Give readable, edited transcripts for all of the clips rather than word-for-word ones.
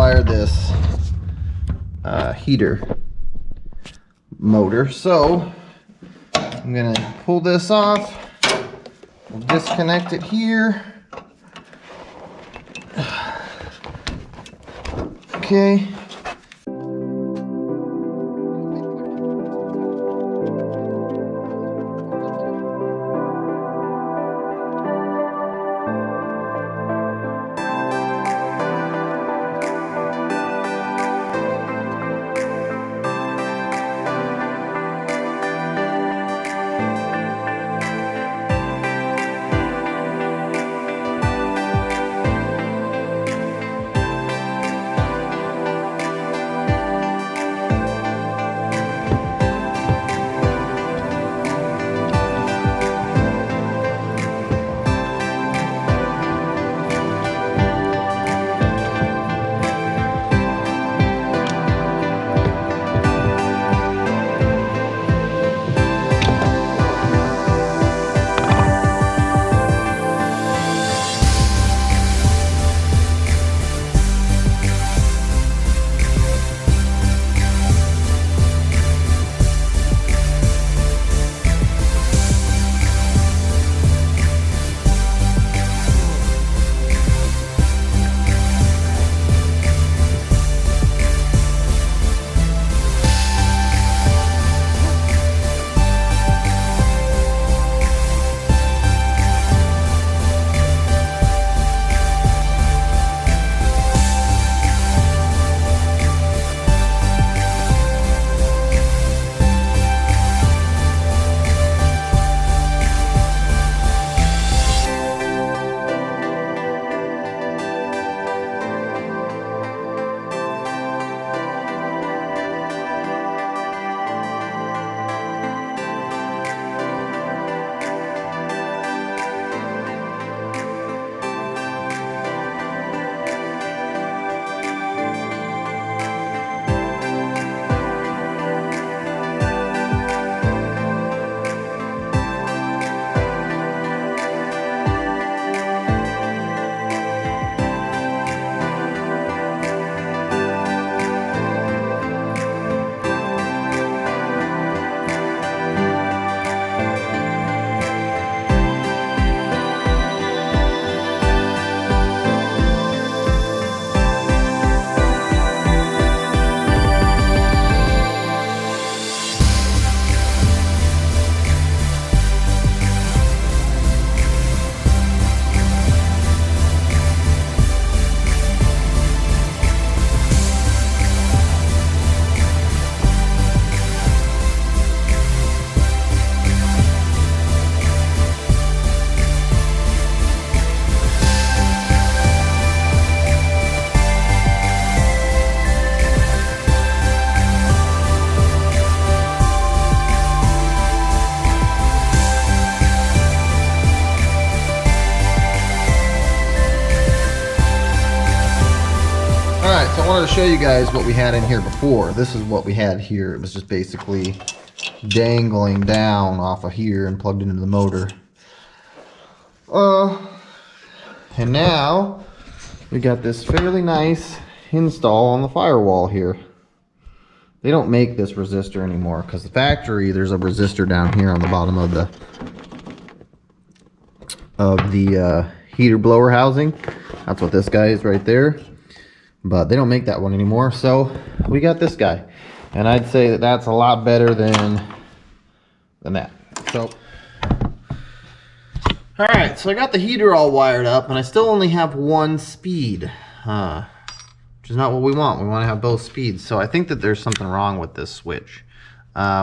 rewire this heater motor. So I'm gonna pull this off. We'll disconnect it here. Okay. I wanted to show you guys what we had in here before. This is what we had here. It was just basically dangling down off of here and plugged into the motor. And now we got this fairly nice install on the firewall here. They don't make this resistor anymore because the factory, there's a resistor down here on the bottom of the heater blower housing. That's what this guy is right there. But they don't make that one anymore, so we got this guy. And I'd say that that's a lot better than that. So, alright, so I got the heater all wired up, and I still only have one speed. Which is not what we want. We want to have both speeds. So I think that there's something wrong with this switch.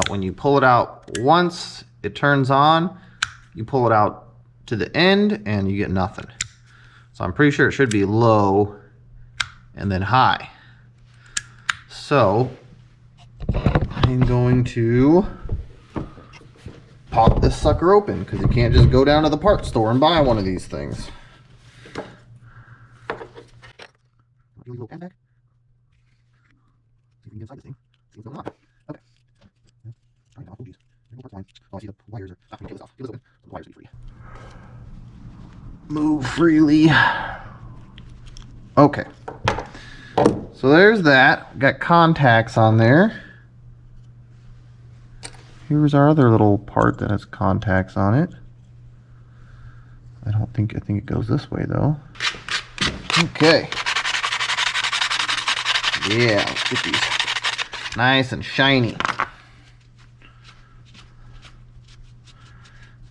When you pull it out once, it turns on. You pull it out to the end, and you get nothing. So I'm pretty sure it should be low and then high. So I'm going to pop this sucker open because you can't just go down to the parts store and buy one of these things. Move freely. Okay. So So there's that. Got contacts on there. Here's our other little part that has contacts on it. I think it goes this way though. Okay. Yeah, let's get these nice and shiny. I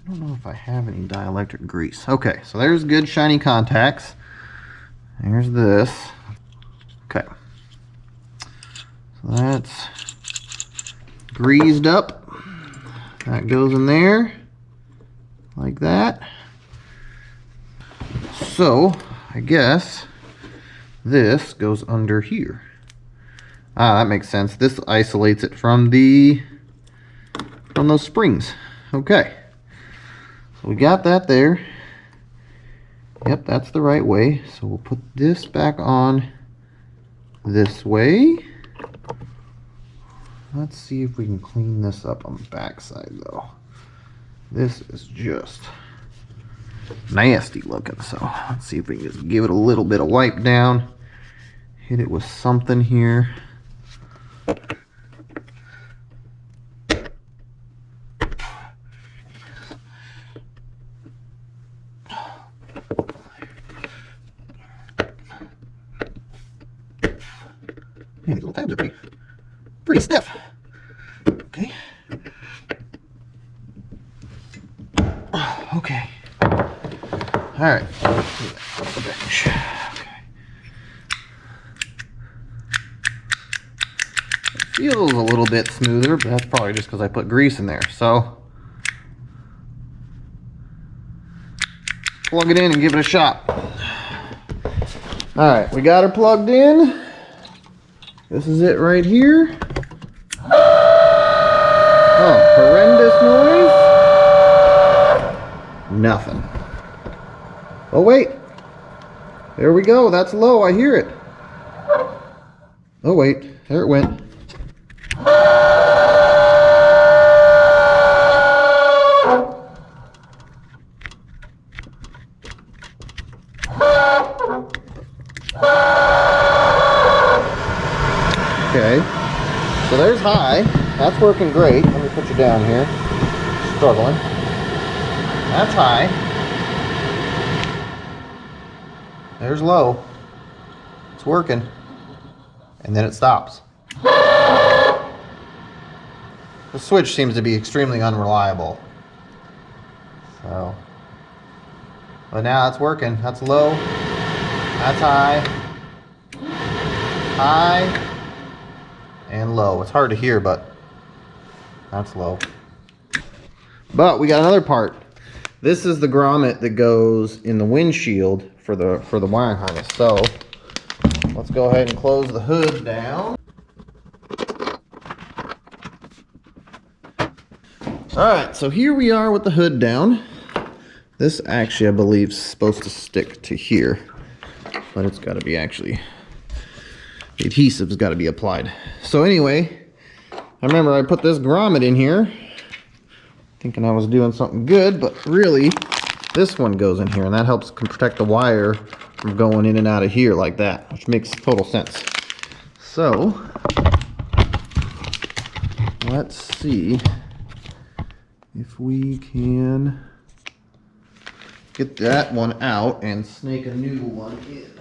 don't know if I have any dielectric grease. Okay, so there's good shiny contacts. There's this. Okay. So that's greased up. That goes in there like that. So I guess this goes under here. Ah, that makes sense. This isolates it from those springs. Okay. So we got that there. Yep, that's the right way. So we'll put this back on this way. Let's see if we can clean this up on the back side though. This is just nasty looking, so let's see if we can just give it a little bit of wipe down. Hit it with something here. Man, these little tabs are pretty stiff. Okay. Okay. All right. Okay. It feels a little bit smoother, but that's probably just because I put grease in there. So plug it in and give it a shot. All right, we got her plugged in. This is it right here. Oh, horrendous noise. Nothing. Oh wait. There we go. That's low. I hear it. Oh wait. There it went. Okay, so there's high. That's working great. Let me put you down here. Struggling. That's high. There's low. It's working. And then it stops. The switch seems to be extremely unreliable. So, but now it's working. That's low. That's high. High. And low. It's hard to hear, but that's low. But we got another part. This is the grommet that goes in the windshield for the wiring harness. So let's go ahead and close the hood down. Alright, so here we are with the hood down. This actually, I believe, is supposed to stick to here, but it's got to be actually, the adhesive's got to be applied. So anyway, I remember I put this grommet in here thinking I was doing something good, but really this one goes in here, and that helps protect the wire from going in and out of here like that, which makes total sense. So let's see if we can get that one out and snake a new one in.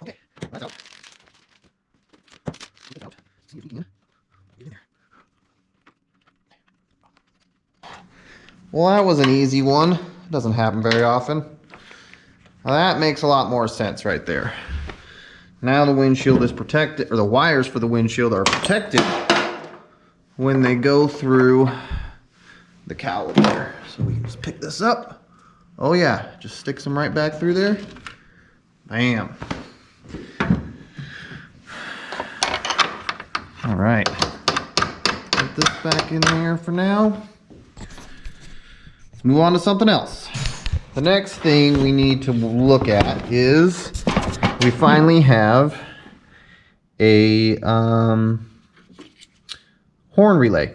Okay, that's out. Get it out. See if we can get in there. Well, that was an easy one. It doesn't happen very often. Now that makes a lot more sense right there. Now the windshield is protected, or the wires for the windshield are protected when they go through the cowl there. So we can just pick this up. Oh yeah, just sticks them right back through there. Bam. All right, put this back in there for now. Let's move on to something else. The next thing we need to look at is we finally have a horn relay.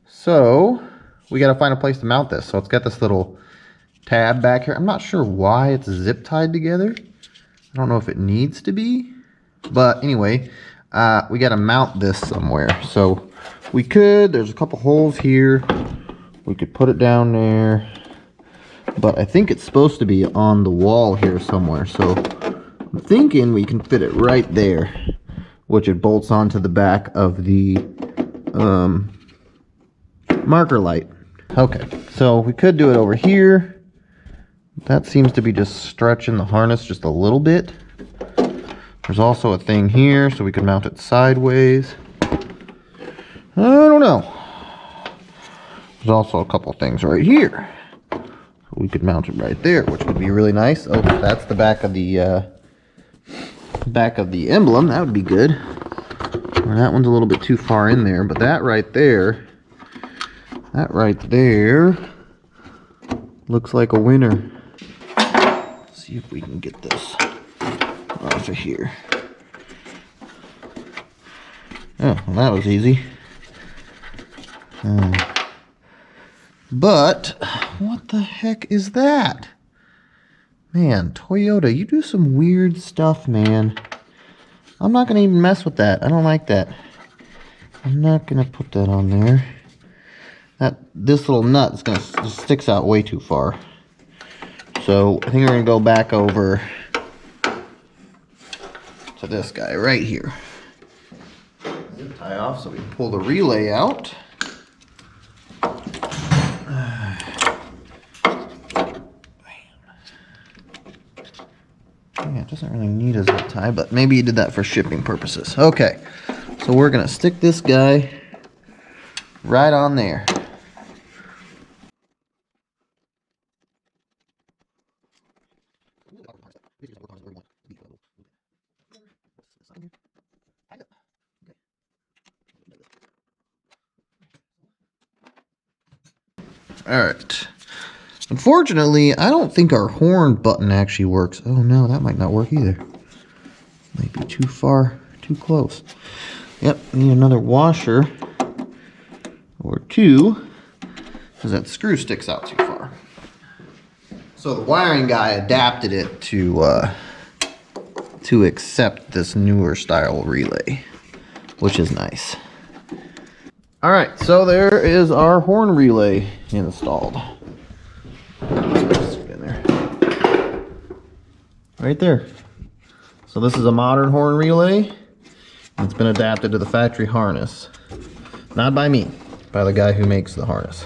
So we got to find a place to mount this. So it's got this little tab back here. I'm not sure why it's zip tied together. I don't know if it needs to be, but anyway, we got to mount this somewhere. So there's a couple holes here. We could put it down there, but I think it's supposed to be on the wall here somewhere. So I'm thinking we can fit it right there, which it bolts onto the back of the marker light. Okay, so we could do it over here. That seems to be just stretching the harness just a little bit. There's also a thing here, so we can mount it sideways. I don't know. There's also a couple things right here. We could mount it right there, which would be really nice. Oh, that's the back of the emblem. That would be good. Well, that one's a little bit too far in there, but that right there looks like a winner. Let's see if we can get this off of here. Oh, well, that was easy. But what the heck is that? Man, Toyota, you do some weird stuff, man. I'm not going to even mess with that. I don't like that. I'm not going to put that on there. This little nut is going to sticks out way too far. So I think we're going to go back over to this guy right here. Zip tie off so we can pull the relay out. Yeah, it doesn't really need a zip tie, but maybe you did that for shipping purposes. Okay, so we're going to stick this guy right on there. Alright. Unfortunately, I don't think our horn button actually works. Oh no, that might not work either. Might be too far, too close. Yep, need another washer or two, because that screw sticks out too far. So the wiring guy adapted it to accept this newer style relay, which is nice. Alright, so there is our horn relay installed. In there. Right there. So this is a modern horn relay. It's been adapted to the factory harness. Not by me, by the guy who makes the harness.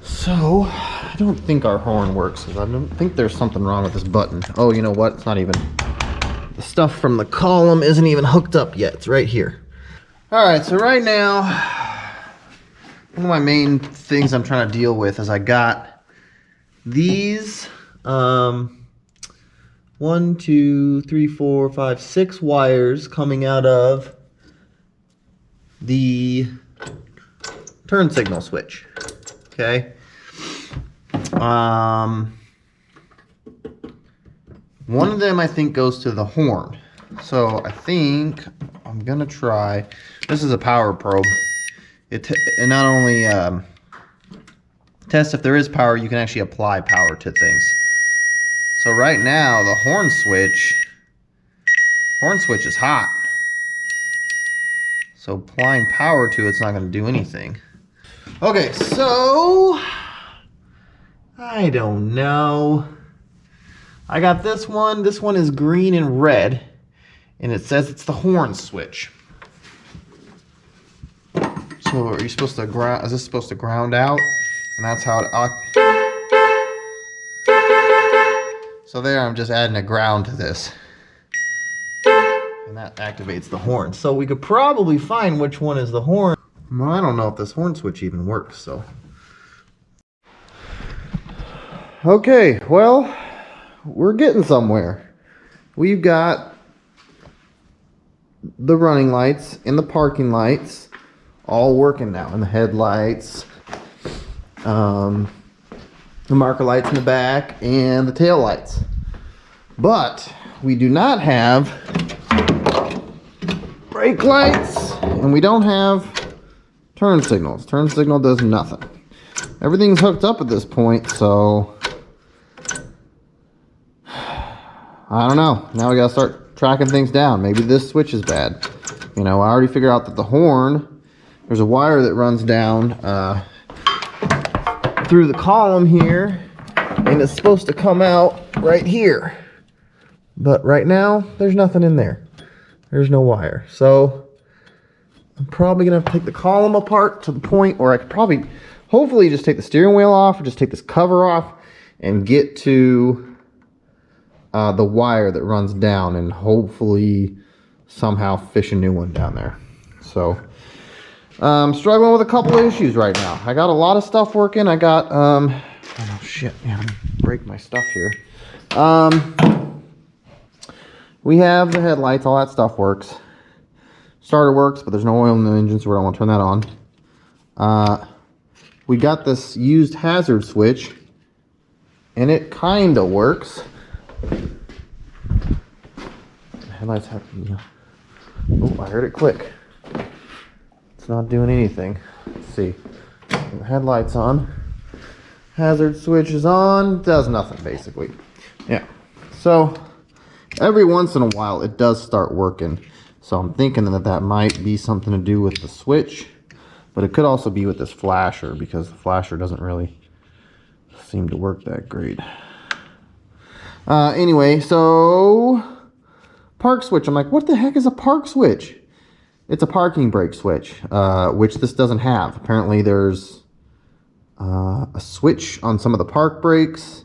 So, I don't think our horn works, because I don't think there's something wrong with this button. Oh, you know what? It's not even... The stuff from the column isn't even hooked up yet. It's right here. Alright, so right now, one of my main things I'm trying to deal with is I got these 1, 2, 3, 4, 5, 6 wires coming out of the turn signal switch. Okay. One of them I think goes to the horn. So I think I'm gonna try. This is a power probe. It not only tests if there is power, you can actually apply power to things. So right now the horn switch is hot. So applying power to it's not going to do anything. Okay, so I don't know. I got this one. This one is green and red, and it says it's the horn switch. So are you supposed to ground? Is this supposed to ground out? And that's how it. So there, I'm just adding a ground to this, and that activates the horn. So we could probably find which one is the horn. Well, I don't know if this horn switch even works. So. Okay, well, we're getting somewhere. We've got the running lights and the parking lights all working now, and the headlights, the marker lights in the back, and the tail lights. But we do not have brake lights, and we don't have turn signals. Turn signal does nothing. everything's hooked up at this point, so I don't know. Now we gotta start tracking things down. Maybe this switch is bad. You know, I already figured out that the horn, there's a wire that runs down through the column here, and it's supposed to come out right here. But right now, there's nothing in there. There's no wire. So I'm probably gonna have to take the column apart to the point where I could probably, hopefully just take the steering wheel off or just take this cover off and get to the wire that runs down and hopefully somehow fish a new one down there. So I'm struggling with a couple of issues right now. I got a lot of stuff working. I got oh shit, man, I'm gonna break my stuff here. We have the headlights, all that stuff works. Starter works, but there's no oil in the engine, so we don't want to turn that on. We got this used hazard switch, and it kind of works. The headlights have, oh, I heard it click. It's not doing anything. Let's see. The headlights on. Hazard switch is on. Does nothing, basically. Yeah. So every once in a while, it does start working. So I'm thinking that that might be something to do with the switch, but it could also be with this flasher, because the flasher doesn't really seem to work that great. Anyway, so park switch. I'm like, what the heck is a park switch? It's a parking brake switch, which this doesn't have. Apparently there's a switch on some of the park brakes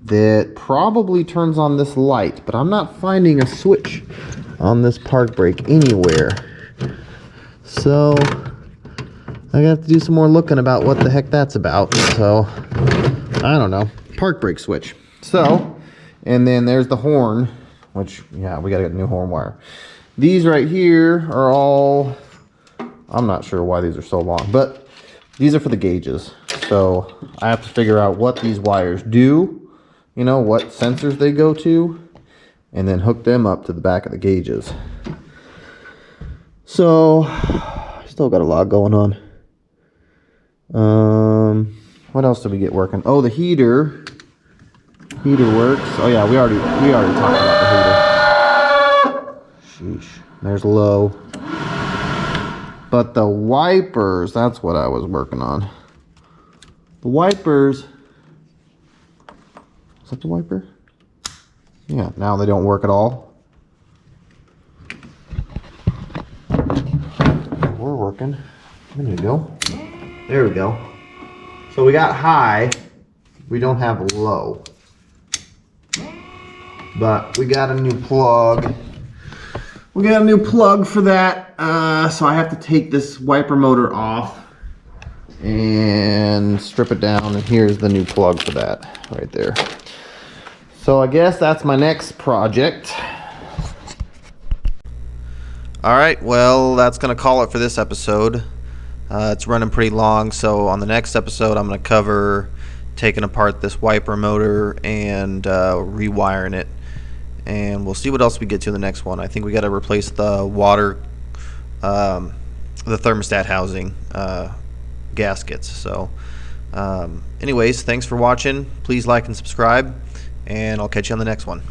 that probably turns on this light, but I'm not finding a switch on this park brake anywhere. So I have to do some more looking about what the heck that's about. So I don't know. Park brake switch. So, and then there's the horn, which, yeah, we gotta get a new horn wire. These right here are all, I'm not sure why these are so long, but these are for the gauges. So I have to figure out what these wires do, you know, what sensors they go to, and then hook them up to the back of the gauges. So still got a lot going on. What else did we get working? Oh, the heater works. Oh yeah, we already talked about the heater. Sheesh, there's low. But the wipers, that's what I was working on. The wipers, is that the wiper? Yeah, now they don't work at all. We're working. There we go. There we go. So we got high. We don't have low. But we got a new plug. We got a new plug for that. So I have to take this wiper motor off and strip it down. And here's the new plug for that right there. So I guess that's my next project. All right, well, that's going to call it for this episode. It's running pretty long, so on the next episode, I'm going to cover taking apart this wiper motor and rewiring it. And we'll see what else we get to in the next one. I think we got to replace the water, the thermostat housing gaskets. So anyways, thanks for watching. Please like and subscribe, and I'll catch you on the next one.